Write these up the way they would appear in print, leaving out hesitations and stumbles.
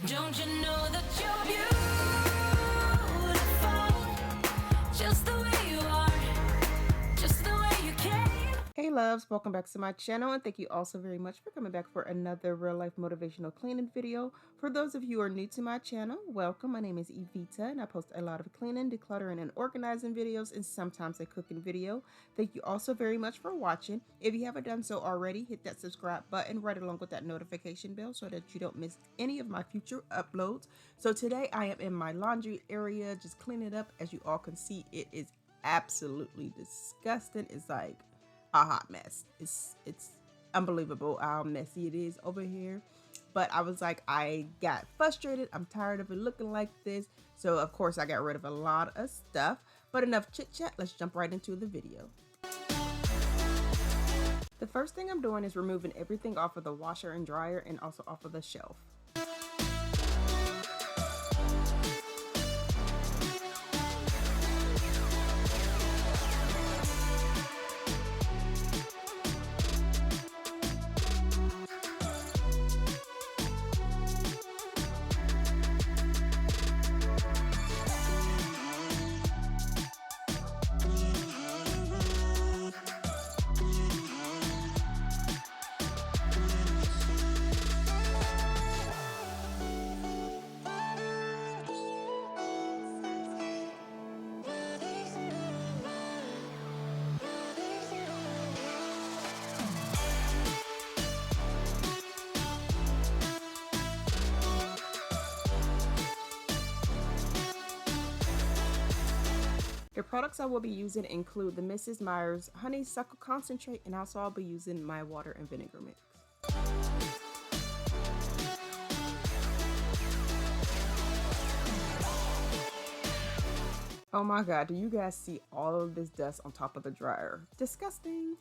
Don't you know that you're beautiful just the way you are, just the way you came? Hey loves, welcome back to my channel, and thank you also very much for coming back for another real life motivational cleaning video. For those of you who are new to my channel, welcome. My name is Evita and I post a lot of cleaning, decluttering, and organizing videos, and sometimes a cooking video. Thank you also very much for watching. If you haven't done so already, hit that subscribe button right along with that notification bell so that you don't miss any of my future uploads. So today I am in my laundry area just cleaning it up. As you all can see, it is absolutely disgusting. It's like a hot mess. It's unbelievable how messy it is over here. But I was like, I got frustrated. I'm tired of it looking like this. So of course I got rid of a lot of stuff. But enough chit chat, let's jump right into the video. The first thing I'm doing is removing everything off of the washer and dryer and also off of the shelf. The products I will be using include the Mrs. Meyers Honeysuckle Concentrate, and also I'll be using my water and vinegar mix. Oh my god, do you guys see all of this dust on top of the dryer? Disgusting!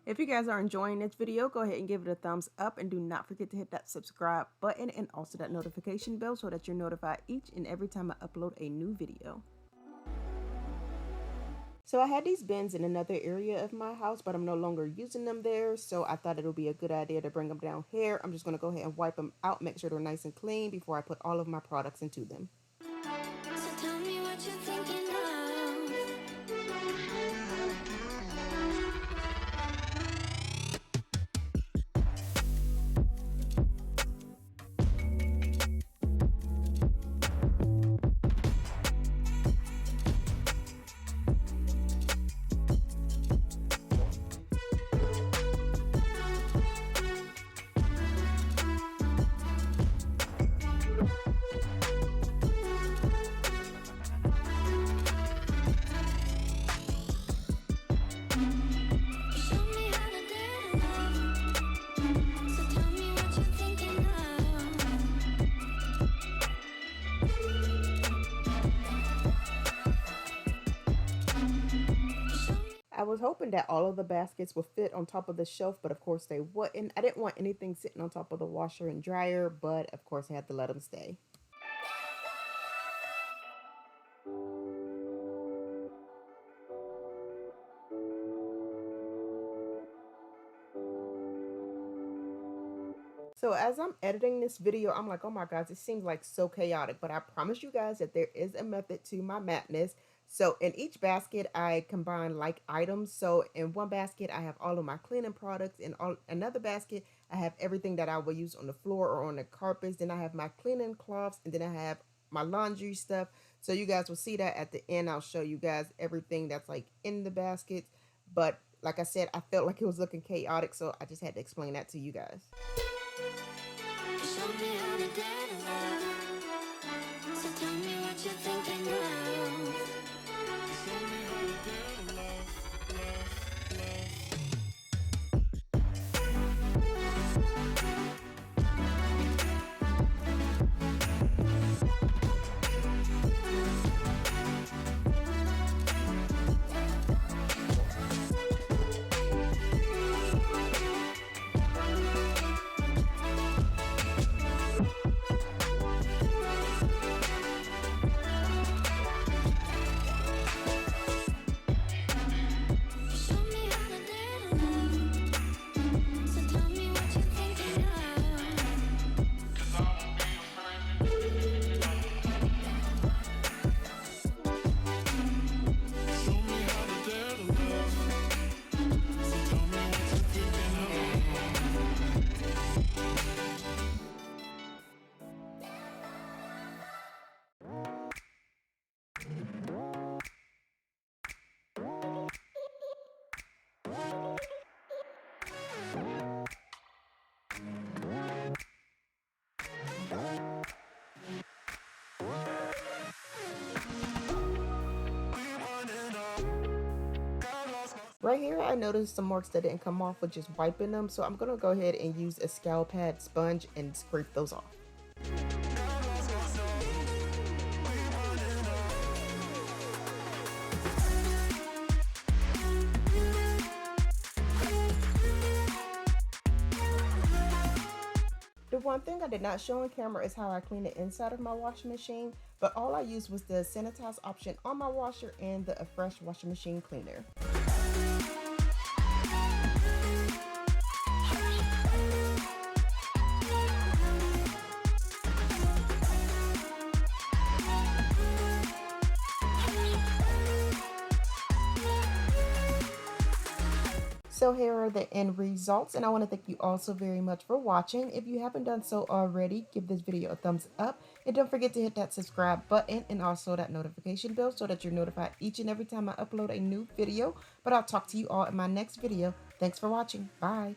If you guys are enjoying this video, go ahead and give it a thumbs up, and do not forget to hit that subscribe button and also that notification bell so that you're notified each and every time I upload a new video. So I had these bins in another area of my house, but I'm no longer using them there, so I thought it would be a good idea to bring them down here. I'm just going to go ahead and wipe them out, make sure they're nice and clean before I put all of my products into them. So tell me what you're thinking of. I was hoping that all of the baskets would fit on top of the shelf, but of course they wouldn't. I didn't want anything sitting on top of the washer and dryer, but of course I had to let them stay. So as I'm editing this video, I'm like, oh my gosh, it seems like so chaotic, but I promise you guys that there is a method to my madness. So in each basket, I combine like items. So in one basket, I have all of my cleaning products. In another basket, I have everything that I will use on the floor or on the carpets. Then I have my cleaning cloths, and then I have my laundry stuff. So you guys will see that at the end. I'll show you guys everything that's like in the baskets. But like I said, I felt like it was looking chaotic, so I just had to explain that to you guys. Show me how to get love. So tell me what you're thinking of. Show me how to get love, love, love. Right here, I noticed some marks that didn't come off with just wiping them, so I'm gonna go ahead and use a scalp pad sponge and scrape those off. The one thing I did not show on camera is how I clean the inside of my washing machine, but all I used was the sanitize option on my washer and the fresh washing machine cleaner. So here are the end results, and I want to thank you all so very much for watching. If you haven't done so already, give this video a thumbs up, and don't forget to hit that subscribe button and also that notification bell so that you're notified each and every time I upload a new video. But I'll talk to you all in my next video. Thanks for watching. Bye.